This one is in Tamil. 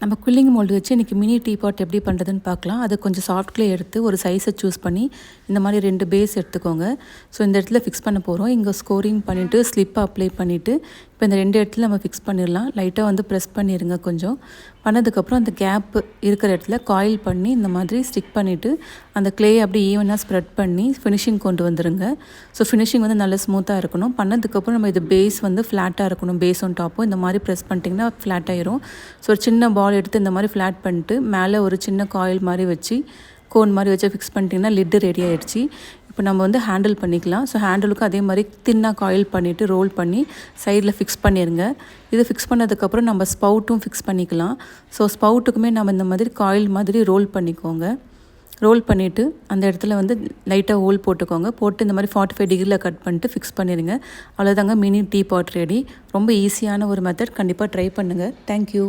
நம்ம குல்லிங் மோல்டு வச்சு இன்றைக்கி மினி டீ பாட் எப்படி பண்ணுறதுன்னு பார்க்கலாம். அது கொஞ்சம் சாஃப்ட் க்ளே எடுத்து ஒரு சைஸை சூஸ் பண்ணி இந்த மாதிரி 2 பேஸ் எடுத்துக்கோங்க. ஸோ இந்த இடத்துல ஃபிக்ஸ் பண்ண போகிறோம். இங்கே ஸ்கோரிங் பண்ணிவிட்டு ஸ்லிப்பை அப்ளை பண்ணிவிட்டு இப்போ இந்த 2 இடத்துல நம்ம ஃபிக்ஸ் பண்ணிடலாம். லைட்டாக வந்து ப்ரெஸ் பண்ணிடுங்க. கொஞ்சம் பண்ணதுக்கப்புறம் அந்த கேப் இருக்கிற இடத்துல காயில் பண்ணி இந்த மாதிரி ஸ்டிக் பண்ணிவிட்டு அந்த க்ளேயை அப்படியே ஈவனாக ஸ்ப்ரெட் பண்ணி ஃபினிஷிங் கொண்டு வந்துடுங்க. ஸோ ஃபினிஷிங் வந்து நல்லா ஸ்மூத்தாக இருக்கணும். பண்ணதுக்கப்புறம் நம்ம இது பேஸ் வந்து ஃப்ளாட்டாக இருக்கணும். பேஸும் டாப்பும் இந்த மாதிரி ப்ரெஸ் பண்ணிட்டிங்கன்னா ஃப்ளாட் ஆயிரும். ஸோ ஒரு சின்ன பால் எடுத்து இந்த மாதிரி ஃப்ளாட் பண்ணிட்டு மேலே ஒரு சின்ன காயில் மாதிரி வச்சு கோன் மாதிரி வச்சு ஃபிக்ஸ் பண்ணிட்டிங்கன்னா லிட்டு ரெடி ஆகிடுச்சு. இப்போ நம்ம வந்து ஹேண்டில் பண்ணிக்கலாம். ஸோ ஹேண்டிலுக்கும் அதே மாதிரி தின்னாக காயில் பண்ணிவிட்டு ரோல் பண்ணி சைடில் ஃபிக்ஸ் பண்ணிடுங்க. இது ஃபிக்ஸ் பண்ணதுக்கப்புறம் நம்ம ஸ்பவுட்டும் ஃபிக்ஸ் பண்ணிக்கலாம். ஸோ ஸ்பவுட்டுக்குமே நம்ம இந்த மாதிரி காயில் மாதிரி ரோல் பண்ணிக்கோங்க. ரோல் பண்ணிவிட்டு அந்த இடத்துல வந்து லைட்டாக ஹோல் போட்டுக்கோங்க. போட்டு இந்த மாதிரி 45 டிகிரியில் கட் பண்ணிட்டு ஃபிக்ஸ் பண்ணிடுங்க. அவ்வளோதாங்க மினி டீ பாட் ரெடி. ரொம்ப ஈஸியான ஒரு மெத்தட். கண்டிப்பாக ட்ரை பண்ணுங்கள். தேங்க்யூ.